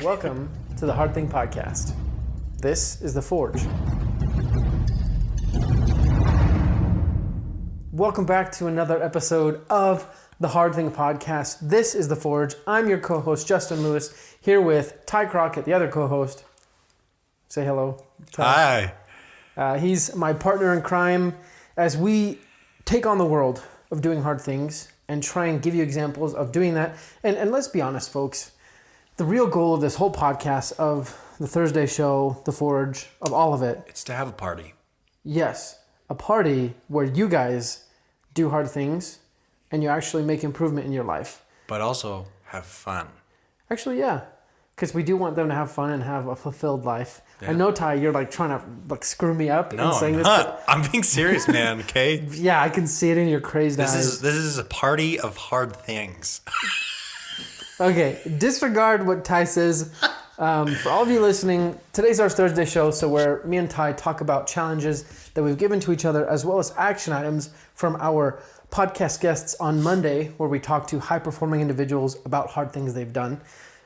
Welcome to the Hard Thing Podcast. This is The Forge. Welcome back to another episode of the Hard Thing Podcast. This is The Forge. I'm your co-host, Justin Lewis, here with Ty Crockett, the other co-host. Say hello, Ty. Hi. He's my partner in crime as we take on the world of doing hard things and try and give you examples of doing that. And let's be honest, folks. The real goal of this whole podcast, of the Thursday show, The Forge, of all of it. It's to have a party. Yes, a party where you guys do hard things and you actually make improvement in your life. But also have fun. Actually, yeah. Because we do want them to have fun and have a fulfilled life. Yeah. I know, Ty, you're trying to screw me up in saying I'm this. Not. I'm being serious, man, okay? Yeah, I can see it in your crazed eyes. This is a party of hard things. Okay, disregard what Ty says. For all of you listening, today's our Thursday show, so where me and Ty talk about challenges that we've given to each other, as well as action items from our podcast guests on Monday, where we talk to high-performing individuals about hard things they've done.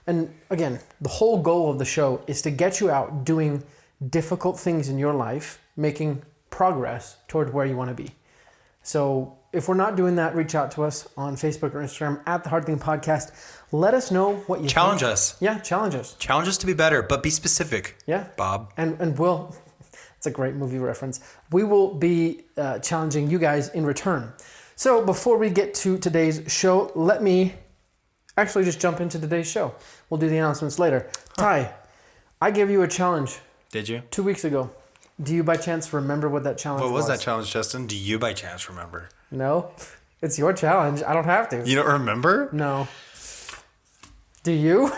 And again, the whole goal of the show is to get you out doing difficult things in your life, making progress toward where you want to be. So if we're not doing that, reach out to us on Facebook or Instagram at The Hard Thing Podcast. Let us know what you Challenge think. us. Yeah, challenge us. Challenge us to be better, but be specific. Yeah. Bob. And we'll, it's a great movie reference. We will be challenging you guys in return. So before we get to today's show, let me actually just jump into today's show. We'll do the announcements later. Ty, I gave you a challenge. Did you? 2 weeks ago. Do you by chance remember what that challenge was? What was that challenge, Justin? Do you by chance remember? No. It's your challenge. I don't have to. You don't remember? No. Do you?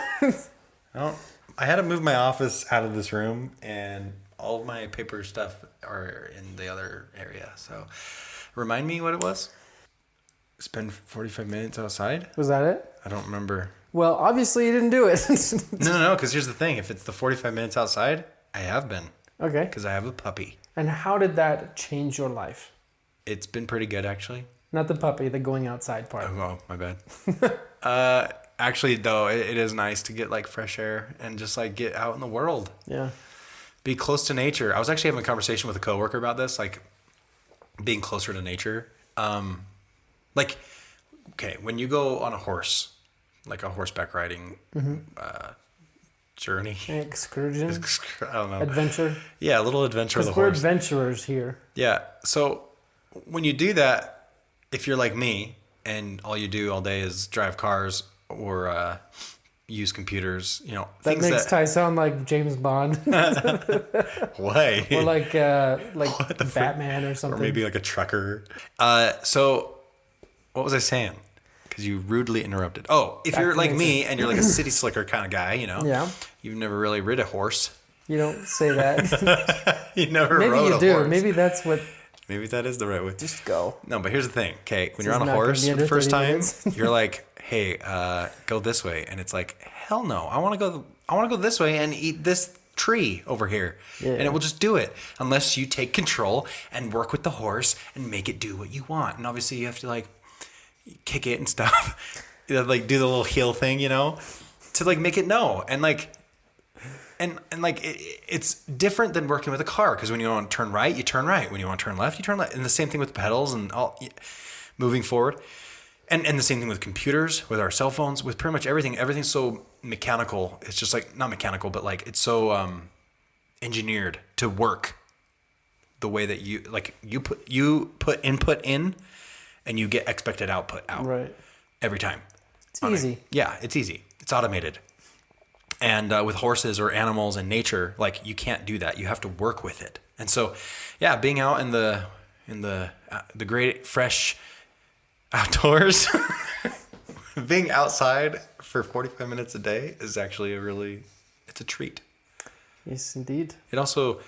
No. I had to move my office out of this room, and all of my paper stuff are in the other area. So remind me what it was? Spend 45 minutes outside? Was that it? I don't remember. Well, obviously you didn't do it. No, because here's the thing. If it's the 45 minutes outside, I have been. Okay. Because I have a puppy. And how did that change your life? It's been pretty good, actually. Not the puppy, the going outside part. Oh, my bad. Actually, though, it is nice to get fresh air and just get out in the world. Yeah. Be close to nature. I was actually having a conversation with a coworker about this, being closer to nature. Okay, when you go on a horse, a horseback riding journey. Excursion? I don't know. Adventure? Yeah, a little adventure with a horse. Because we're adventurers here. Yeah, so when you do that, if you're like me and all you do all day is drive cars or use computers, that things makes Ty sound like James Bond. Why? Or like Batman or something. Or maybe like a trucker. So what was I saying? Because you rudely interrupted. Oh, if you're like me and you're like a city slicker kind of guy, Yeah. You've never really rid a horse. You don't say that. You never Maybe rode you a do. horse. Maybe that's what. Maybe that is the right way. Just go. No, but here's the thing. Okay, when you're on a horse for the first time, you're like, "Hey, go this way," and it's like, "Hell no! I want to go this way and eat this tree over here," and it will just do it unless you take control and work with the horse and make it do what you want. And obviously, you have to kick it and stuff, do the little heel thing, to make it know and it's different than working with a car, because when you want to turn right, you turn right. When you want to turn left, you turn left. And the same thing with pedals and all moving forward. And the same thing with computers, with our cell phones, with pretty much everything. Everything's so mechanical. It's just not mechanical, but it's so engineered to work the way that you put input in and you get expected output out. Right. Every time. It's easy. Yeah, it's easy. It's automated. And with horses or animals and nature, you can't do that. You have to work with it. And so, yeah, being out in the great fresh outdoors, being outside for 45 minutes a day is actually it's a treat. Yes, indeed. It also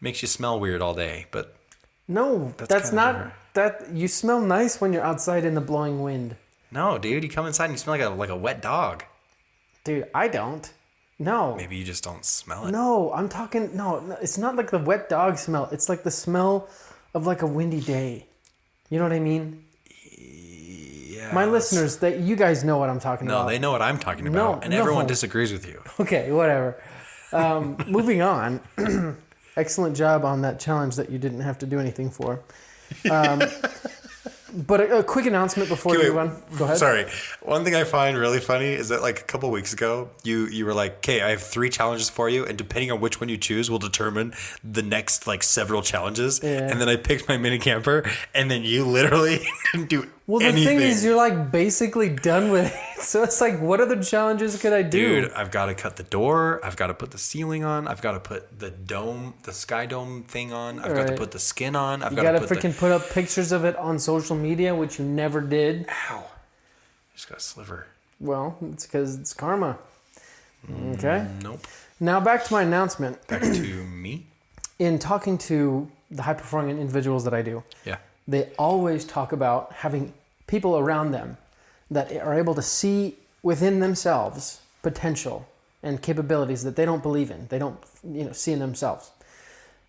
makes you smell weird all day, but no, that's not that. You smell nice when you're outside in the blowing wind. No, dude, you come inside and you smell like a wet dog. Dude, I don't. No. Maybe you just don't smell it. No, I'm talking. No, it's not like the wet dog smell. It's like the smell of a windy day. You know what I mean? Yeah. My listeners, you guys know what I'm talking about. No, they know what I'm talking about. And everyone disagrees with you. Okay, whatever. Moving on. Excellent job on that challenge that you didn't have to do anything for. But a quick announcement before we move on. Go ahead. Sorry. One thing I find really funny is that like a couple weeks ago, you were like, okay, I have 3 challenges for you. And depending on which one you choose will determine the next like several challenges. Yeah. And then I picked my mini camper and then you literally didn't do anything. The thing is you're like basically done with it. So it's like, what other challenges could I do? Dude, I've got to cut the door. I've got to put the ceiling on. I've got to put the sky dome thing on. I've got to put the skin on. You got to freaking put up pictures of it on social media, which you never did. Ow. Just got a sliver. Well, it's because it's karma. Okay? Nope. Now back to my announcement. Back to me? In talking to the high-performing individuals that I do, they always talk about having people around them that are able to see within themselves potential and capabilities that they don't believe in. They don't, see in themselves.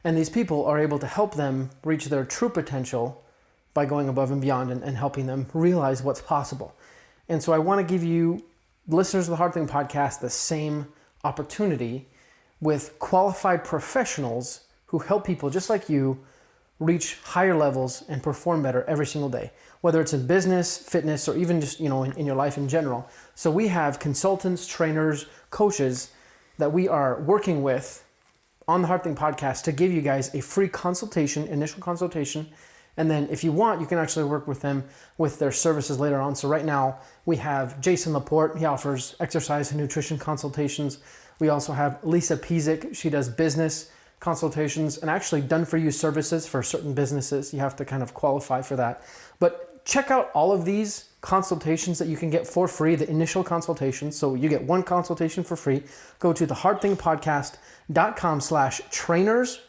And these people are able to help them reach their true potential by going above and beyond and helping them realize what's possible. And so I want to give you, listeners of the Hard Thing Podcast, the same opportunity with qualified professionals who help people just like you reach higher levels and perform better every single day, whether it's in business, fitness, or even just, in your life in general. So we have consultants, trainers, coaches that we are working with on the Hard Thing Podcast to give you guys a free consultation, initial consultation. And then if you want, you can actually work with them with their services later on. So right now we have Jason Laporte. He offers exercise and nutrition consultations. We also have Lisa Pizik. She does business consultations and actually done-for-you services for certain businesses. You have to kind of qualify for that. But check out all of these consultations that you can get for free, the initial consultations. So you get one consultation for free. Go to thehardthingpodcast.com/trainers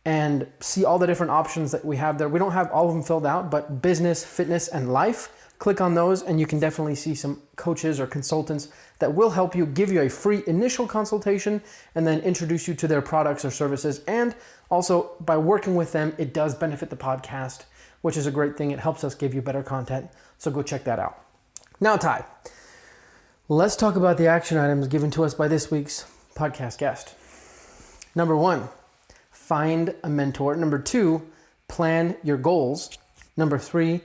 and see all the different options that we have there. We don't have all of them filled out, but business, fitness, and life. Click on those and you can definitely see some coaches or consultants that will help you, give you a free initial consultation and then introduce you to their products or services. And also by working with them, it does benefit the podcast, which is a great thing. It helps us give you better content. So go check that out. Now, Ty, let's talk about the action items given to us by this week's podcast guest. Number 1, find a mentor. Number 2, plan your goals. Number 3,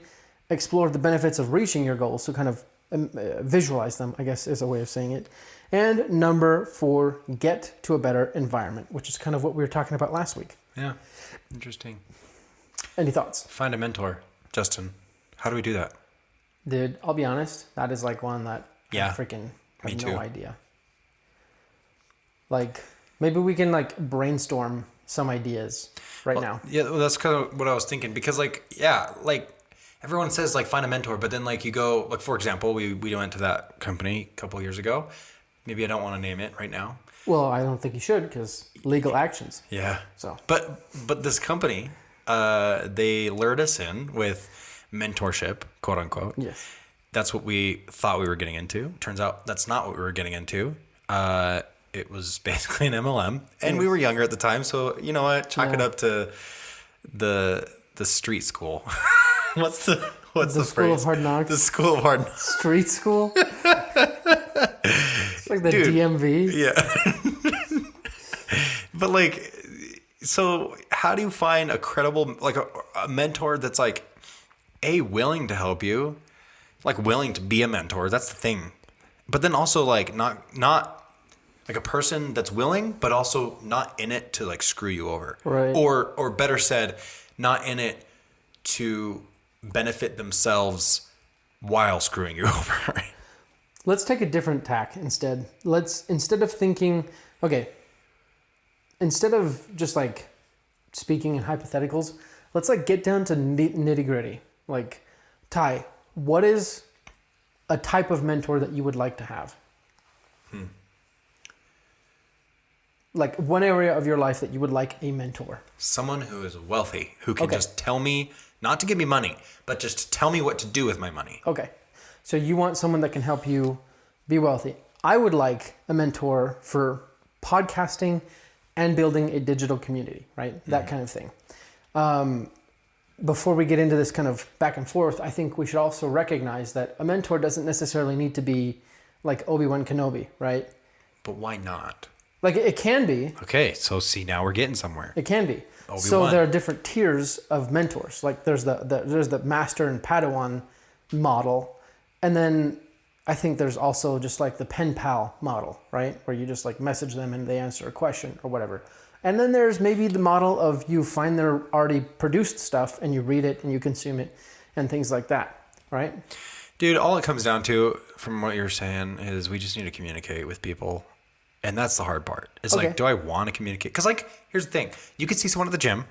explore the benefits of reaching your goals. So kind of visualize them, I guess is a way of saying it. And number 4, get to a better environment, which is kind of what we were talking about last week. Yeah, interesting. Any thoughts? Find a mentor. Justin, how do we do that? Dude, I'll be honest, that is like one that I freaking have no idea. Like, maybe we can like brainstorm some ideas now. Yeah, well, that's kind of what I was thinking because everyone says like find a mentor, but then like you go, like for example, we went to that company a couple of years ago. Maybe I don't want to name it right now. Well, I don't think you should because legal actions. Yeah. So. But this company, they lured us in with mentorship, quote unquote. Yes. That's what we thought we were getting into. Turns out that's not what we were getting into. It was basically an MLM, and we were younger at the time, so you know what? Chalk it up to the street school. What's the school phrase? Of hard knocks. The school of hard knocks. Street school. It's like the DMV. Yeah. But like, so how do you find a credible, like a mentor that's like, willing to help you, like willing to be a mentor? That's the thing. But then also like not like a person that's willing, but also not in it to like screw you over. Right. Or better said, not in it to benefit themselves while screwing you over. Let's take a different tack instead. Instead of just like speaking in hypotheticals, let's like get down to nitty gritty. Like, Ty, what is a type of mentor that you would like to have? Like one area of your life that you would like a mentor. Someone who is wealthy, who can just tell me, not to give me money, but just to tell me what to do with my money. Okay. So you want someone that can help you be wealthy. I would like a mentor for podcasting and building a digital community, right? That kind of thing. before we get into this kind of back and forth, I think we should also recognize that a mentor doesn't necessarily need to be like Obi-Wan Kenobi, right? But why not? Like it can be. Okay, so see, now we're getting somewhere. It can be. Obi-Wan. So there are different tiers of mentors. Like there's the master and Padawan model, and then I think there's also just like the pen pal model, right? Where you just like message them and they answer a question or whatever. And then there's maybe the model of you find their already produced stuff and you read it and you consume it and things like that, right? Dude, all it comes down to, from what you're saying, is we just need to communicate with people. And that's the hard part. It's like, do I want to communicate? Because like, here's the thing. You could see someone at the gym,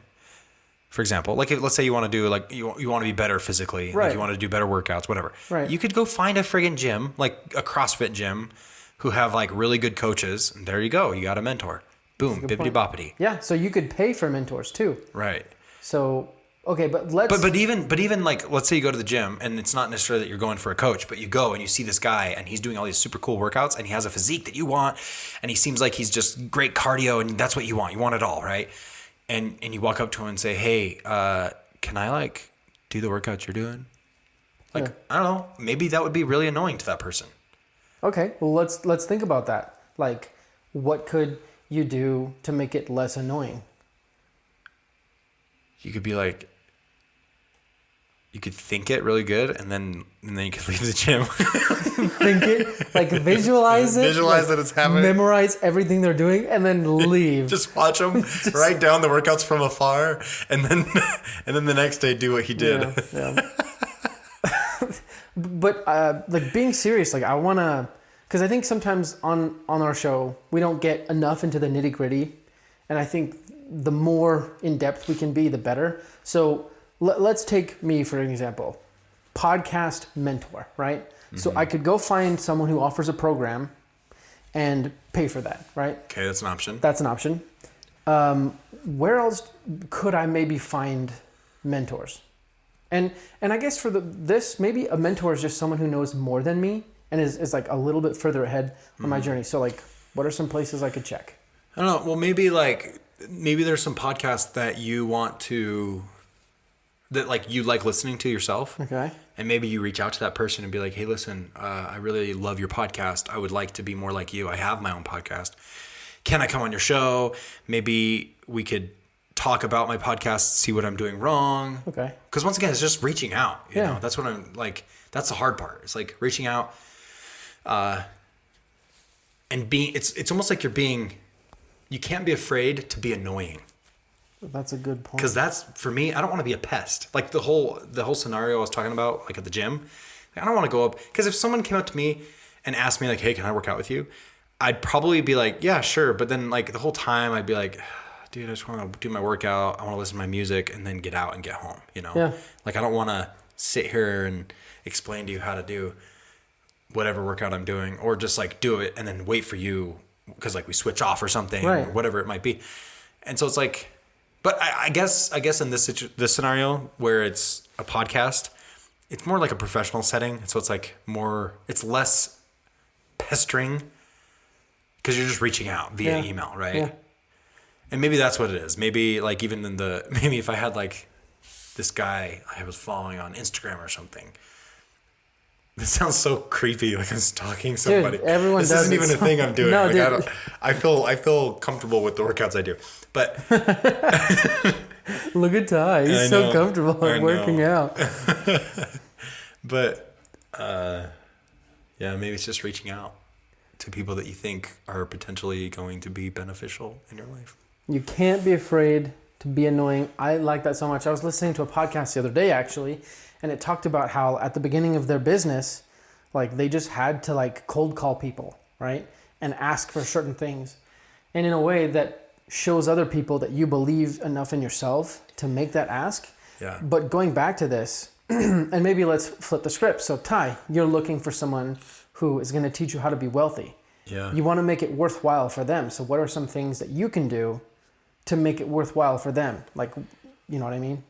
for example. Like, let's say you want to do, like, you want to be better physically. Right. Like, you want to do better workouts, whatever. Right. You could go find a friggin' gym, like a CrossFit gym, who have, like, really good coaches. And there you go. You got a mentor. Boom. Bippity-boppity. Yeah, so you could pay for mentors, too. Right. So... Okay, but let's... But even like, let's say you go to the gym and it's not necessarily that you're going for a coach, but you go and you see this guy and he's doing all these super cool workouts and he has a physique that you want and he seems like he's just great cardio and that's what you want. You want it all, right? And you walk up to him and say, hey, can I like do the workouts you're doing? Like, I don't know. Maybe that would be really annoying to that person. Okay, well, let's think about that. Like, what could you do to make it less annoying? You could be like... You could think it really good, and then you could leave the gym. Think it, like visualize it. Visualize like, that it's happening. Memorize everything they're doing, and then leave. Just watch them, write down the workouts from afar, and then the next day do what he did. Yeah. But like being serious, like I wanna, because I think sometimes on our show we don't get enough into the nitty gritty, and I think the more in depth we can be, the better. So. Let's take me for an example. Podcast mentor, right? Mm-hmm. So I could go find someone who offers a program and pay for that, right? Okay, that's an option. That's an option. Where else could I maybe find mentors? And I guess for this, maybe a mentor is just someone who knows more than me and is like a little bit further ahead on my journey. So like, what are some places I could check? I don't know. Well, maybe there's some podcasts that you want to... that like you like listening to yourself. Okay. And maybe you reach out to that person and be like, hey, listen, I really love your podcast. I would like to be more like you. I have my own podcast. Can I come on your show? Maybe we could talk about my podcast, see what I'm doing wrong. Okay. Because once again, it's just reaching out. You Yeah. know, that's what I'm like, that's the hard part. It's like reaching out and being, it's almost like you can't be afraid to be annoying. That's a good point. Because that's, for me, I don't want to be a pest. Like the whole scenario I was talking about, like at the gym, I don't want to go up. Because if someone came up to me and asked me like, hey, can I work out with you? I'd probably be like, yeah, sure. But then like the whole time I'd be like, dude, I just want to do my workout. I want to listen to my music and then get out and get home, you know? Yeah. Like I don't want to sit here and explain to you how to do whatever workout I'm doing, or just like do it and then wait for you because like we switch off or something, right, or whatever it might be. And so it's like, but I guess in this scenario where it's a podcast, it's more like a professional setting. So it's like it's less pestering because you're just reaching out via email, right? Yeah. And maybe that's what it is. Maybe like even maybe if I had like this guy I was following on Instagram or something. This sounds so creepy, like I'm stalking somebody. Dude, everyone this does isn't even a thing I'm doing. No, like, dude. I feel comfortable with the workouts I do. But look at Ty. He's so comfortable working out. But maybe it's just reaching out to people that you think are potentially going to be beneficial in your life. You can't be afraid to be annoying. I like that so much. I was listening to a podcast the other day, actually, and it talked about how at the beginning of their business, like they just had to like cold call people, right? And ask for certain things. And in a way that shows other people that you believe enough in yourself to make that ask. Yeah. But going back to this, and maybe let's flip the script. So Ty, you're looking for someone who is going to teach you how to be wealthy. Yeah. You want to make it worthwhile for them. So what are some things that you can do to make it worthwhile for them? Like, you know what I mean?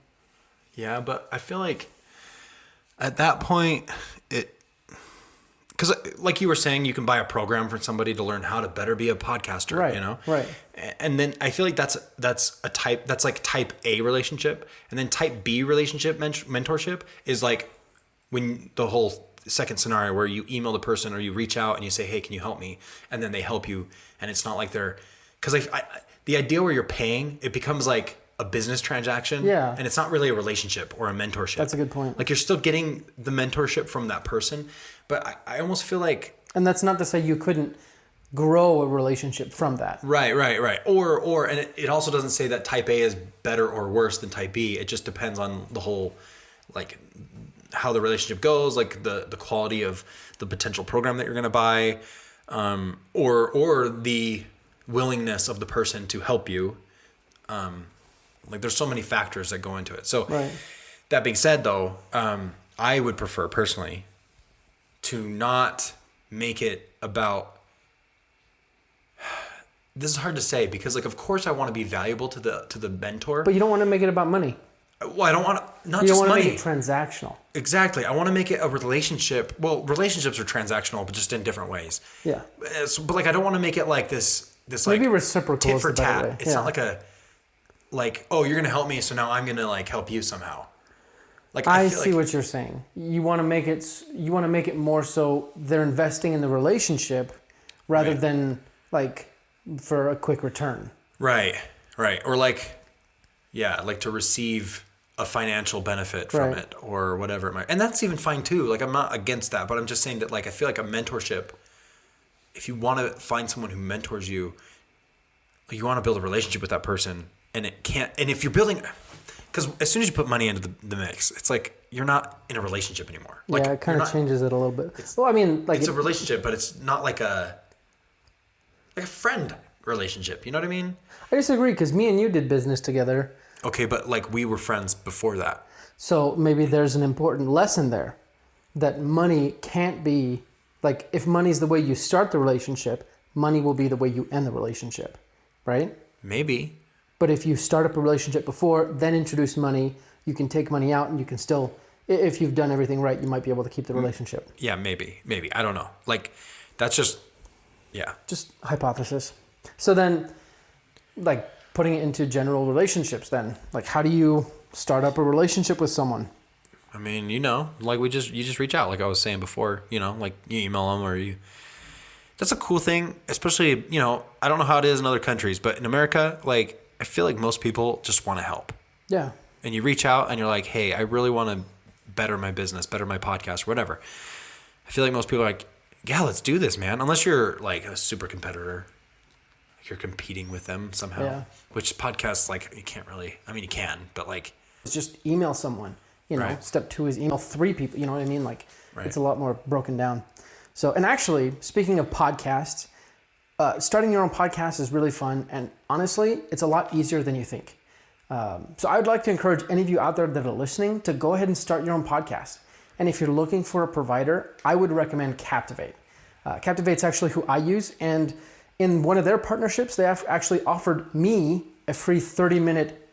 Yeah, but I feel like at that point, because like you were saying, you can buy a program for somebody to learn how to better be a podcaster, right, you know? Right. And then I feel like that's like type A relationship. And then type B relationship mentorship is like when the whole second scenario where you email the person or you reach out and you say, hey, can you help me? And then they help you. And it's not like because the idea where you're paying, it becomes like a business transaction. Yeah. And it's not really a relationship or a mentorship. That's a good point. Like you're still getting the mentorship from that person. But I almost feel like... And that's not to say you couldn't grow a relationship from that. Right. Or and it also doesn't say that type A is better or worse than type B. It just depends on the whole, like, how the relationship goes, like the quality of the potential program that you're going to buy, or the willingness of the person to help you. Like there's so many factors that go into it. So That being said, though, I would prefer personally to not make it about... This is hard to say because, like, of course I want to be valuable to the mentor. But you don't want to make it about money. Well, I don't want to, not you just don't want money. to make it transactional. Exactly. I want to make it a relationship. Well, relationships are transactional, but just in different ways. Yeah. But like, I don't want to make it like this maybe like reciprocal tit for tat. Way. It's not like oh, you're going to help me, so now I'm going to like help you somehow. Like I see what you're saying. You want to make it more so they're investing in the relationship rather than like for a quick return. Right. Or like, yeah, like to receive a financial benefit from it or whatever it might. And that's even fine too. Like I'm not against that, but I'm just saying that like I feel like a mentorship, if you want to find someone who mentors you, you want to build a relationship with that person, and if you're building, because as soon as you put money into the mix, it's like you're not in a relationship anymore. Like, yeah, it kind of changes it a little bit. Well, I mean, like it's a relationship, but it's not like a friend relationship. You know what I mean? I disagree because me and you did business together. Okay, but like we were friends before that. So maybe there's an important lesson there that money can't be like, if money's the way you start the relationship, money will be the way you end the relationship, right? Maybe. But if you start up a relationship before, then introduce money, you can take money out and you can still, if you've done everything right, you might be able to keep the relationship. Yeah, maybe. I don't know. Like that's just hypothesis. So then, like, putting it into general relationships then, like, how do you start up a relationship with someone? I mean, like you just reach out, like I was saying before, like you email them that's a cool thing, especially, I don't know how it is in other countries, but in America, like, I feel like most people just want to help. Yeah. And you reach out and you're like, hey, I really want to better my business, better my podcast, or whatever. I feel like most people are like, yeah, let's do this, man. Unless you're like a super competitor. You're competing with them somehow. Yeah. Which podcasts, like, you can't really, I mean, you can, but like. It's just email someone, Step 2 is email 3 people, you know what I mean? Like, It's a lot more broken down. So, and actually, speaking of podcasts, starting your own podcast is really fun. And honestly, it's a lot easier than you think. So I would like to encourage any of you out there that are listening to go ahead and start your own podcast. And if you're looking for a provider, I would recommend Captivate. Captivate's actually who I use, and in one of their partnerships, they have actually offered me a free 30-minute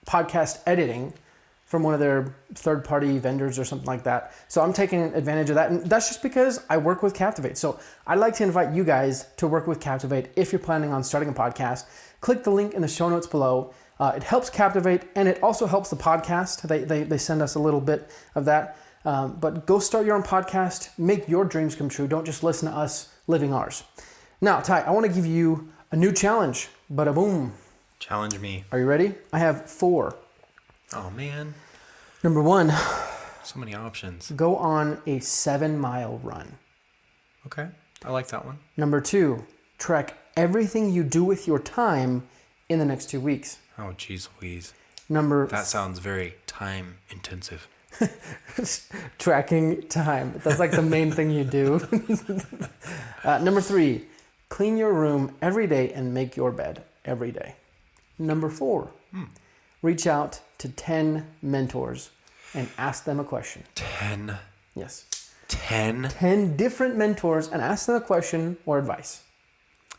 podcast editing from one of their third-party vendors or something like that. So I'm taking advantage of that, and that's just because I work with Captivate. So I'd like to invite you guys to work with Captivate if you're planning on starting a podcast. Click the link in the show notes below. It helps Captivate, and it also helps the podcast. They send us a little bit of that. But go start your own podcast. Make your dreams come true. Don't just listen to us living ours. Now, Ty, I want to give you a new challenge. Bada boom. Challenge me. Are you ready? I have 4. Oh, man. Number 1. So many options. Go on a 7-mile run. Okay. I like that one. Number 2. Track everything you do with your time in the next 2 weeks. Oh, geez Louise. That sounds very time intensive. Tracking time. That's like the main thing you do. Number 3. Clean your room every day and make your bed every day. Number 4. Reach out to 10 mentors and ask them a question. 10? Yes. 10? 10 different mentors and ask them a question or advice.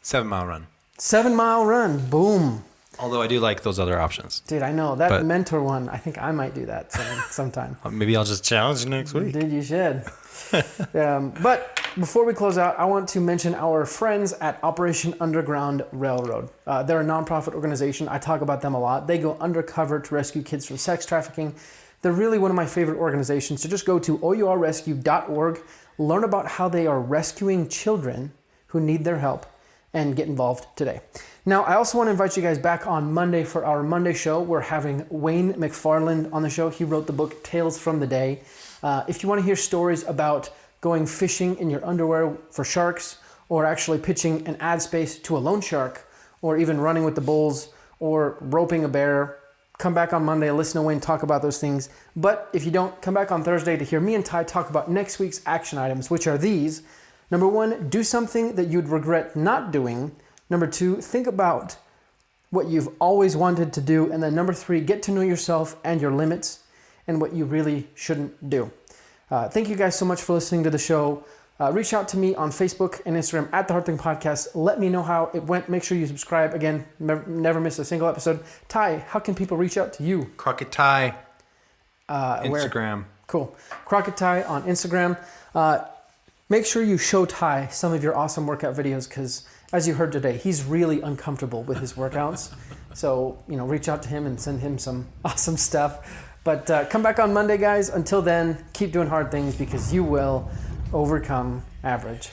7-mile run. 7-mile run. Boom. Although I do like those other options. Dude, I know. That mentor one, I think I might do that sometime. Maybe I'll just challenge you next week. Dude, you should. But before we close out, I want to mention our friends at Operation Underground Railroad. They're a nonprofit organization. I talk about them a lot. They go undercover to rescue kids from sex trafficking. They're really one of my favorite organizations. So just go to ourrescue.org, learn about how they are rescuing children who need their help, and get involved today. Now, I also want to invite you guys back on Monday for our Monday show. We're having Wayne McFarland on the show. He wrote the book Tales from the Day. If you want to hear stories about going fishing in your underwear for sharks, or actually pitching an ad space to a loan shark, or even running with the bulls, or roping a bear, come back on Monday, listen to Wayne talk about those things. But if you don't, come back on Thursday to hear me and Ty talk about next week's action items, which are these. Number 1, do something that you'd regret not doing. Number 2, think about what you've always wanted to do. And then number 3, get to know yourself and your limits and what you really shouldn't do. Thank you guys so much for listening to the show. Reach out to me on Facebook and Instagram at The Hard Thing Podcast. Let me know how it went. Make sure you subscribe. Again, never miss a single episode. Ty, how can people reach out to you? Crockett Ty. Instagram. Where? Cool. Crockett Ty on Instagram. Make sure you show Ty some of your awesome workout videos because, as you heard today, he's really uncomfortable with his workouts. So, reach out to him and send him some awesome stuff. But come back on Monday, guys. Until then, keep doing hard things because you will overcome average.